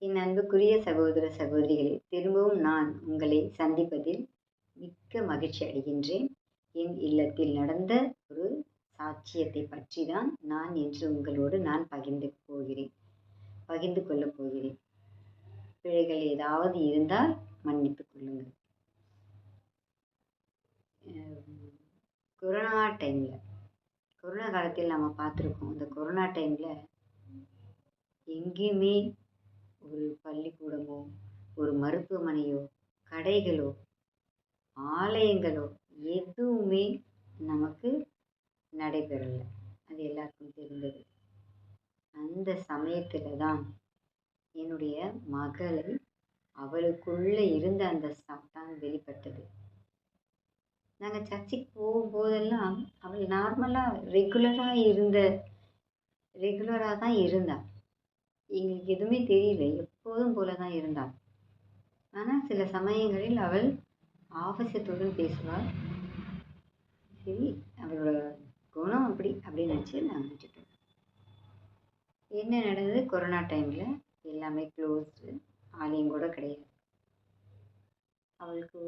என் அன்புக்குரிய சகோதர சகோதரிகளே, திரும்பவும் நான் உங்களை சந்திப்பதில் மிக்க மகிழ்ச்சி அடைகின்றேன். என் இல்லத்தில் நடந்த ஒரு சாட்சியத்தை பற்றி தான் நான் இன்று உங்களோடு பகிர்ந்து கொள்ளப் போகிறேன். பிழைகள் ஏதாவது இருந்தால் மன்னித்துக் கொள்ளுங்கள். கொரோனா காலத்தில் நம்ம பார்த்துருக்கோம். இந்த கொரோனா டைம்ல எங்கேயுமே ஒரு பள்ளிக்கூடமோ, ஒரு மருத்துவமனையோ, கடைகளோ, ஆலயங்களோ எதுவுமே நமக்கு நடைபெறல. அது எல்லாருக்கும் தெரிந்தது. அந்த சமயத்துல தான் என்னுடைய மகளை அவளுக்குள்ள இருந்த அந்த சாத்தான் வெளிப்பட்டது. நாங்க சர்ச்சுக்கு போகும்போதெல்லாம் அவள் ரெகுலரா தான் இருந்தா. எங்களுக்கு எதுவுமே தெரியல. எப்போதும் போல தான் இருந்தாள். ஆனால் சில சமயங்களில் அவள் ஆவேசத்துடன் பேசுவாள். சரி, அவளோட குணம் அப்படின்னு நினச்சி நாங்கள் விட்டுட்டோம். என்ன நடந்தது? கொரோனா டைமில் எல்லாமே க்ளோஸ்டு, ஆலயம் கூட கிடையாது. அவளுக்கு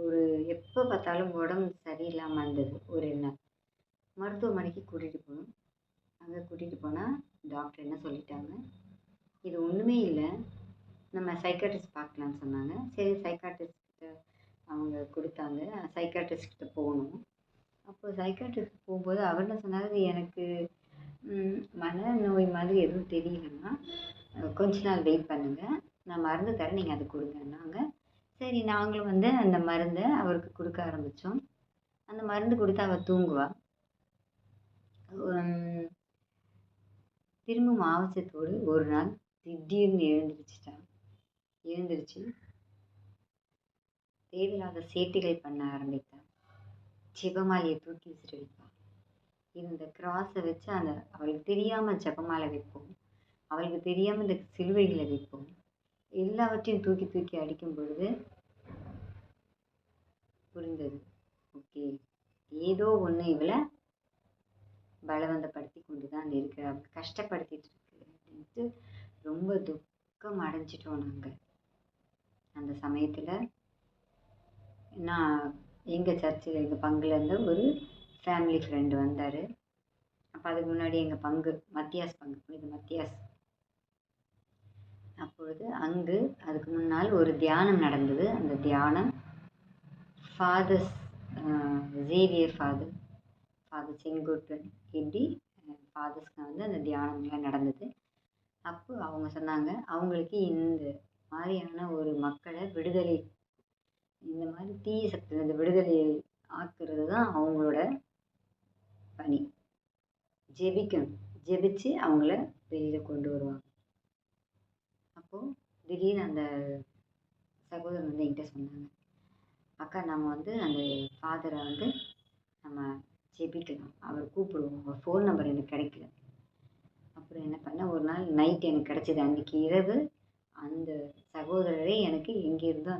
எப்போ பார்த்தாலும் உடம்பு சரியில்லாமல் இருந்தது. ஒரு நாள் மருத்துவமனைக்கு கூட்டிகிட்டு போனோம். அங்கே கூட்டிகிட்டு போனால் டாக்டர் என்ன சொல்லிட்டாங்க, இது ஒன்றுமே இல்லை, நம்ம சைக்காட்ரிஸ்ட் பார்க்கலான்னு சொன்னாங்க. சரி, சைக்காட்ரிஸ்ட்கிட்ட அவங்க கொடுத்தாங்க. சைக்காட்ரிஸ்ட்கிட்ட போகணும். அப்போ சைக்காட்ரிஸ்ட் போகும்போது அவர் என்ன சொன்னார், எனக்கு மனநோய் மாதிரி எதுவும் தெரியலன்னா கொஞ்ச நாள் வெயிட் பண்ணுங்கள், நான் மருந்து தரேன், நீங்கள் அதை கொடுங்கன்னாங்க. சரி, நாங்களும் அந்த மருந்தை அவருக்கு கொடுக்க ஆரம்பித்தோம். அந்த மருந்து கொடுத்து அவள் தூங்குவா. திரும்பவும் ஆவேசத்தோடு ஒரு நாள் திடீர்னு எழுந்திருச்சு தேவையில்லாத சேட்டைகள் பண்ண ஆரம்பித்தாள். ஜெபமாலையை தூக்கி விசிறடிப்பாள். இந்த கிராஸை வச்சு அவளுக்கு தெரியாமல் ஜெபமாலை வைப்போம், அவளுக்கு தெரியாமல் இந்த சிலுவைகளை வைப்போம். எல்லாவற்றையும் தூக்கி தூக்கி அடிக்கும் பொழுது புரிந்தது, ஓகே, ஏதோ ஒன்று இவளை பலவந்தப்படுத்தி கொண்டு தான் இருக்கிறாள், கஷ்டப்படுத்திட்டு இருக்கு அப்படின்ட்டு ரொம்ப துக்கம் அடைஞ்சிட்டோம் நாங்கள். அந்த சமயத்தில் நான் எங்கள் சர்ச்சில் எங்கள் பங்குலேருந்து ஒரு ஃபேமிலி ஃப்ரெண்டு வந்தார். அப்போ அதுக்கு முன்னாடி எங்கள் பங்கு மத்தியாஸ் பங்கு, இது மத்தியாஸ். அப்பொழுது அதுக்கு முன்னால் ஒரு தியானம் நடந்தது. அந்த தியானம் ஃபாதர் செங்குட்டன் இப்படி ஃபாதர்ஸ்க்கு அந்த தியானம்லாம் நடந்தது. அப்போ அவங்க சொன்னாங்க, அவங்களுக்கு இந்த மாதிரியான ஒரு மக்களை இந்த மாதிரி தீய சக்தியிலிருந்து விடுதலை ஆக்குறது தான் அவங்களோட பணி. ஜெபிச்சு அவங்கள வெளியில் கொண்டு வருவாங்க. அப்போது திடீர்னு அந்த சகோதரன் என்கிட்ட சொன்னாங்க, அக்கா, நம்ம அந்த ஃபாதரை நம்ம ஜெபிக்கலாம், அவர் கூப்பிடுவோம், அவர் ஃபோன் நம்பர் எனக்கு கிடைக்கல. அப்புறம் என்ன பண்ணேன், ஒரு நாள் நைட் எனக்கு கிடச்சிது. அன்றைக்கி இரவு அந்த சகோதரரே எனக்கு எங்கேருந்தோ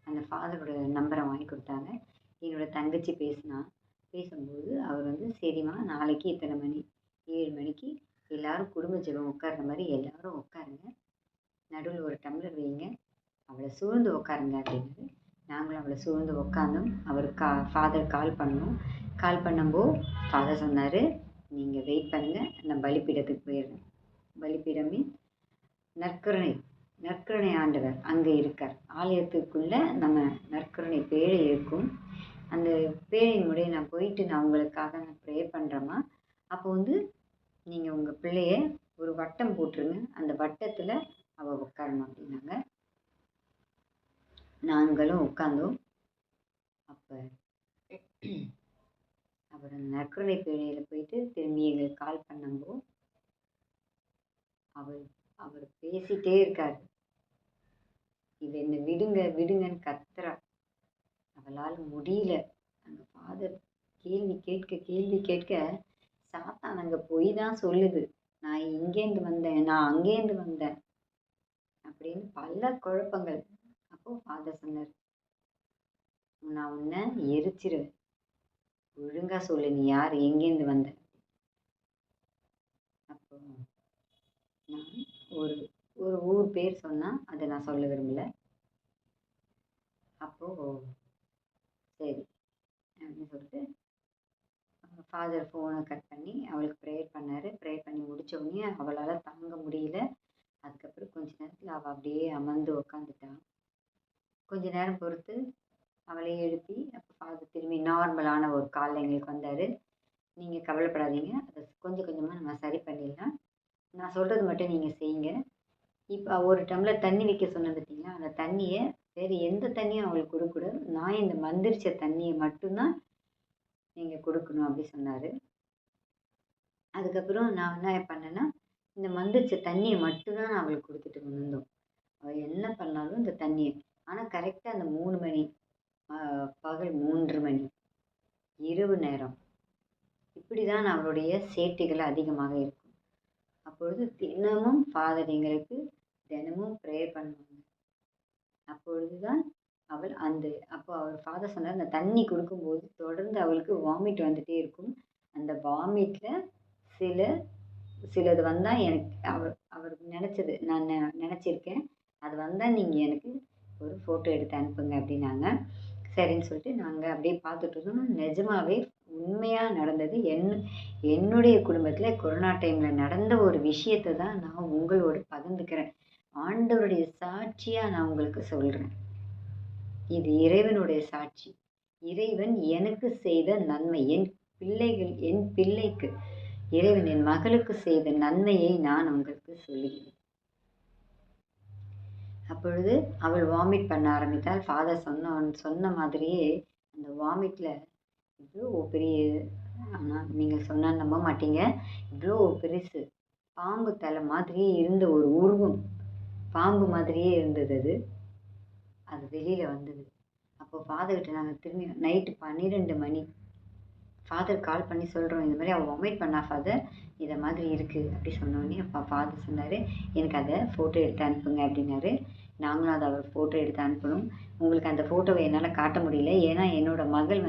அந்த ஃபாதரோட நம்பரை வாங்கி கொடுத்தாங்க. என்னோடய தங்கச்சி பேசும்போது அவர் சரிம்மா, நாளைக்கு இத்தனை மணி 7 மணிக்கு எல்லோரும் குடும்ப ஜெபம் உட்கார்ற மாதிரி எல்லோரும் உட்காருங்க, நடுவில் ஒரு டம்ளர் வைங்க, அவளை சூழ்ந்து உட்காருங்க அப்படின்னாரு. நாங்களும் அவளை சூழ்ந்து உட்காந்தோம். ஃபாதர் கால் பண்ணும்போது ஃபாதர் சொன்னார், நீங்கள் வெயிட் பண்ணுங்கள், நான் பலிப்பீடத்துக்கு போயிடுறேன். பலிப்பீடமே நற்கருணை ஆண்டவர் அங்கே இருக்கார். ஆலயத்துக்குள்ளே நம்ம நற்கருணை பேழை இருக்கும். அந்த பேழையின் முடிய நான் உங்களுக்காக ப்ரே பண்ணுறேம்மா. அப்போ நீங்கள் உங்கள் பிள்ளைய ஒரு வட்டம் போட்டுருங்க, அந்த வட்டத்தில் அவள் உட்காரணும் அப்படின்னாங்க. நாங்களும் உட்காந்தோம். அப்போ அவர் அந்த நற்கருணை பேழையில் போயிட்டு திரும்பி எங்களுக்கு கால் பண்ணும்போது அவர் பேசிகிட்டே இருக்கார். இவ என்னை விடுங்கன்னு கத்துறா. அவளால் முடியல. அந்த ஃபாதர் கேள்வி கேட்க சாத்தான் அங்கே போய் தான் சொல்லுது, நான் இங்கேருந்து வந்தேன், நான் அங்கேருந்து வந்தேன் அப்படின்னு பல குழப்பங்கள். அப்போது ஃபாதர் சொன்னார், நான் உன்னை எரிச்சிருவேன், ஒழுங்கா சொல்லு, நீ யார், எங்கேருந்து வந்த. அப்போ நான் ஒரு ஊர் பேர் சொன்னால் அதை நான் சொல்ல விரும்பல. அப்போது சரி அப்படின்னு சொல்லிட்டு ஃபாதர் ஃபோனை கட் பண்ணி அவளுக்கு ப்ரேயர் பண்ணார். ப்ரேயர் பண்ணி முடித்த உடனே அவளால் தாங்க முடியல. அதுக்கப்புறம் கொஞ்ச நேரத்தில் அவள் அப்படியே அமர்ந்து உக்காந்துட்டான். கொஞ்ச நேரம் பொறுத்து அவளை எழுப்பி அப்போ ஃபாதர் திரும்பி நார்மலான ஒரு காலில் எங்களுக்கு வந்தார். நீங்கள் கவலைப்படாதீங்க, அதை கொஞ்சம் கொஞ்சமாக நம்ம சரி பண்ணிடலாம். நான் சொல்கிறது மட்டும் நீங்கள் செய்யுங்க. இப்போ ஒரு டம்ளர் தண்ணி வைக்க சொன்னேன் பார்த்தீங்களா, அந்த தண்ணியை வேறு எந்த தண்ணியும் அவங்களுக்கு கொடுக்கக்கூடாது. நான் இந்த மந்திரிச்ச தண்ணியை மட்டும்தான் நீங்கள் கொடுக்கணும் அப்படி சொன்னார். அதுக்கப்புறம் நான் என்ன பண்ணேன்னா, இந்த மந்திரிச்ச தண்ணியை மட்டும்தான் நான் அவளுக்கு கொடுத்துட்டு வந்தோம். அவள் என்ன பண்ணாலும் இந்த தண்ணியை, ஆனால் கரெக்டாக அந்த 3 மணி, பகல் 3 மணி, இரவு நேரம், இப்படி தான் அவளுடைய சேட்டைகள் அதிகமாக இருக்கும். அப்பொழுது தினமும் ஃபாதர் எங்களுக்கு தினமும் ப்ரேயர் பண்ணுவாங்க. அப்பொழுது தான் அவள் அப்போ அவர் ஃபாதர் சொன்னார், அந்த தண்ணி கொடுக்கும்போது தொடர்ந்து அவளுக்கு வாமிட் வந்துகிட்டே இருக்கும். அந்த வாமிட்டில் சிலது வந்தால் எனக்கு அவர் நினச்சது நான் நினச்சிருக்கேன், அது வந்தால் நீங்கள் எனக்கு ஒரு ஃபோட்டோ எடுத்து அனுப்புங்க அப்படின்னாங்க. சரின்னு சொல்லிட்டு நாங்கள் அப்படியே பார்த்துட்டு இருந்தோம். நிஜமாவே உண்மையாக நடந்தது. என்னுடைய குடும்பத்தில் கொரோனா டைமில் நடந்த ஒரு விஷயத்தை தான் நான் உங்களோடு பகிர்ந்துக்கிறேன். ஆண்டவருடைய சாட்சியாக நான் உங்களுக்கு சொல்கிறேன். இது இறைவனுடைய சாட்சி. இறைவன் எனக்கு செய்த நன்மை, என் பிள்ளைக்கு இறைவன் என் மகளுக்கு செய்த நன்மையை நான் உங்களுக்கு சொல்லுகிறேன். அப்பொழுது அவள் வாமிட் பண்ண ஆரம்பித்தாள். ஃபாதர் சொன்ன மாதிரியே அந்த வாமிட்டில் இவ்வளோ பெரிய, ஆனால் நீங்கள் சொன்னால் நம்ப மாட்டீங்க, இவ்வளோ பெருசு பாம்பு தலை மாதிரியே இருந்த ஒரு உருவம், பாம்பு மாதிரியே இருந்தது. அது வெளியில் வந்தது. அப்போ ஃபாதர்கிட்ட நாங்கள் திரும்பி நைட்டு 12 மணி ஃபாதர் கால் பண்ணி சொல்கிறோம், இந்த மாதிரி அவள் வாமிட் பண்ணா ஃபாதர், இதை மாதிரி இருக்குது அப்படி சொன்னோடனே அப்போ ஃபாதர் சொன்னார், எனக்கு அதை ஃபோட்டோ எடுத்து அனுப்புங்க அப்படின்னாரு. நாங்களும் அதை அவர் ஃபோட்டோ எடுத்து அனுப்பணும். உங்களுக்கு அந்த ஃபோட்டோவை என்னால் காட்ட முடியல, ஏன்னா என்னோடய மகள்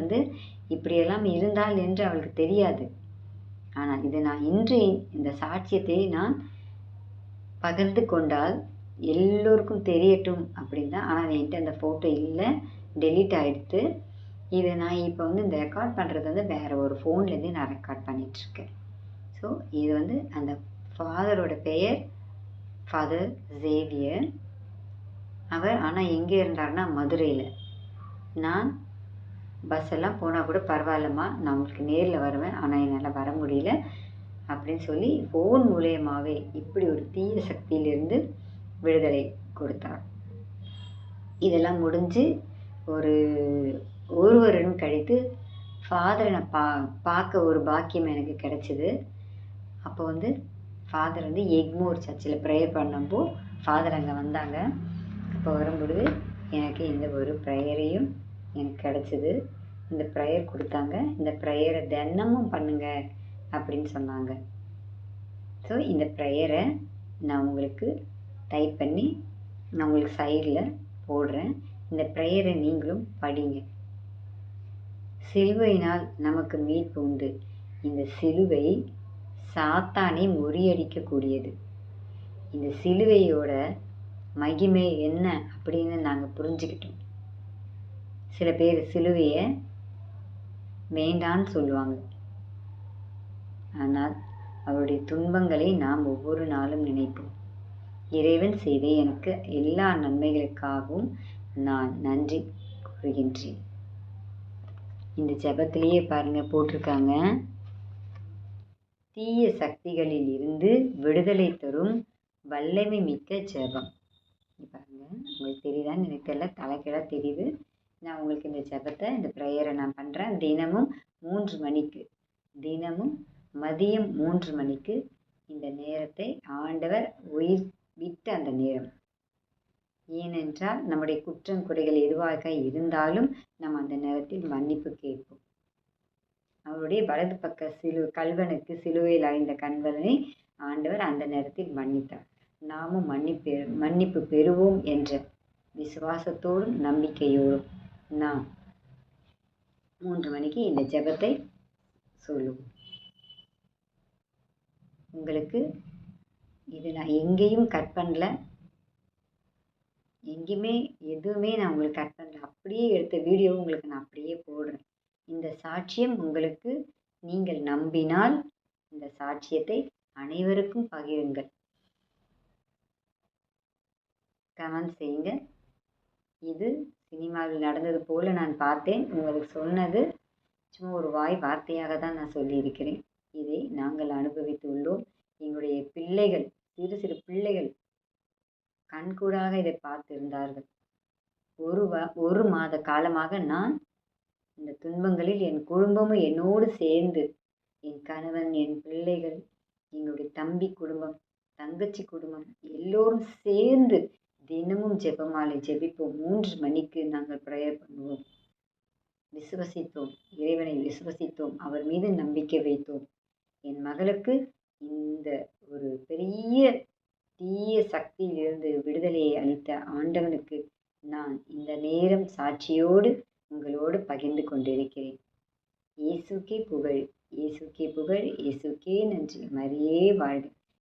இப்படியெல்லாம் இருந்தாள் என்று அவளுக்கு தெரியாது. ஆனால் இதை நான் இன்று இந்த சாட்சியத்தை நான் பகிர்ந்து கொண்டால் எல்லோருக்கும் தெரியட்டும் அப்படின்னு தான். ஆனால் என்கிட்ட அந்த ஃபோட்டோ இல்லை, டெலீட் ஆகிடுத்து. இது நான் இப்போ இந்த ரெக்கார்ட் பண்ணுறது வேறு ஒரு ஃபோன்லேருந்து நான் ரெக்கார்ட் பண்ணிகிட்ருக்கேன். ஸோ இது அந்த ஃபாதரோட பெயர் ஃபாதர் சேவியர். அவர் ஆனால் எங்கே இருந்தார்னா மதுரையில். நான் பஸ் எல்லாம் போனால் கூட பரவாயில்லம்மா, நான் உங்களுக்கு நேரில் வருவேன், ஆனால் என்னால் வர முடியல அப்படின்னு சொல்லி ஃபோன் மூலியமாகவே இப்படி ஒரு தீய சக்தியிலிருந்து விடுதலை கொடுத்தார். இதெல்லாம் முடிஞ்சு ஒரு வருடம் கழித்து ஃபாதரை நான் பார்க்க ஒரு பாக்கியம் எனக்கு கிடச்சிது. அப்போ ஃபாதர் எக்மோர் சர்ச்சில் ப்ரேயர் பண்ணப்போ ஃபாதர் அங்கே வந்தாங்க. அப்போ வரும்பொழுது எனக்கு இந்த ஒரு ப்ரேயரையும் எனக்கு கிடச்சிது. இந்த ப்ரேயர் கொடுத்தாங்க. இந்த ப்ரேயரை தினமும் பண்ணுங்க அப்படின்னு சொன்னாங்க. ஸோ இந்த ப்ரேயரை நான் உங்களுக்கு டைப் பண்ணி நான் உங்களுக்கு சைடில் போடுறேன். இந்த ப்ரேயரை நீங்களும் படிங்க. சிலுவையினால் நமக்கு மீட்பு உண்டு. இந்த சிலுவை சாத்தானை முறியடிக்கக்கூடியது. இந்த சிலுவையோட மகிமை என்ன அப்படின்னு நாங்கள் புரிஞ்சுக்கிட்டோம். சில பேர் சிலுவையை வேண்டான்னு சொல்லுவாங்க, ஆனால் அவருடைய துன்பங்களை நாம் ஒவ்வொரு நாளும் நினைப்போம். இறைவன் செய்த எனக்கு எல்லா நன்மைகளுக்காகவும் நான் நன்றி கூறுகின்றேன். இந்த ஜெபத்திலேயே பாருங்க போட்டிருக்காங்க, தீய சக்திகளில் இருந்து விடுதலை தரும் வல்லமை மிக்க ஜெபம். பாருங்க, உங்களுக்கு தெரியுதான்னு எனக்கு தெரியல, தலைக்கீழாக தெரியுது. நான் உங்களுக்கு இந்த ஜெபத்தை, இந்த ப்ரேயரை நான் பண்ணுறேன். தினமும் 3 மணிக்கு, தினமும் மதியம் 3 மணிக்கு இந்த நேரத்தை ஆண்டவர் உயிர் விட்ட அந்த நேரம். ஏனென்றால் நம்முடைய குற்றம் குறைகள் எதுவாக இருந்தாலும் நம்ம அந்த நேரத்தில் மன்னிப்பு கேட்போம். அவருடைய வலது பக்க கல்வனுக்கு சிலுவையில் அடைந்த கண்வனை ஆண்டவர் அந்த நேரத்தில் மன்னித்தார். நாமும் மன்னிப்பு பெறுவோம் என்ற விசுவாசத்தோடும் நம்பிக்கையோடும் நாம் 3 மணிக்கு இந்த ஜெபத்தை சொல்லுவோம். உங்களுக்கு இது நான் எங்கேயும் கட் பண்ணல, எங்கேயுமே எதுவுமே நான் உங்களுக்கு கட் பண்ணல. அப்படியே எடுத்த வீடியோ உங்களுக்கு நான் அப்படியே போடுறேன். இந்த சாட்சியம் உங்களுக்கு நீங்கள் நம்பினால் இந்த சாட்சியத்தை அனைவருக்கும் பகிருங்கள். கமெண்ட் செய்யுங்க. இது சினிமாவில் நடந்தது போல நான் பார்த்தேன். உங்களுக்கு சொன்னது சும்மா ஒரு வாய் வார்த்தையாக தான் நான் சொல்லியிருக்கிறேன். இதை நாங்கள் அனுபவித்துள்ளோம். எங்களுடைய பிள்ளைகள், சிறு சிறு பிள்ளைகள் கண்கூடாக இதை பார்த்திருந்தார்கள். ஒரு மாத காலமாக நான் இந்த துன்பங்களில் என் குடும்பமும் என்னோடு சேர்ந்து, என் கணவன், என் பிள்ளைகள், எங்களுடைய தம்பி குடும்பம், தங்கச்சி குடும்பம் எல்லோரும் சேர்ந்து தினமும் ஜெபமாலை ஜெபிப்போம். 3 மணிக்கு நாங்கள் ப்ரேயர் பண்ணுவோம். விசுவசித்தோம், இறைவனை விசுவசித்தோம், அவர் மீது நம்பிக்கை வைத்தோம். என் மகளுக்கு இந்த ஒரு பெரிய தீய சக்தியிலிருந்து விடுதலையை அளித்த ஆண்டவனுக்கு நான் இந்த நேரம் சாட்சியோடு உங்களோடு பகிர்ந்து கொண்டிருக்கிறேன். இயேசுக்கே புகழ், இயேசுக்கே புகழ், இயேசுக்கே நன்றி. மரியே வாழ்க.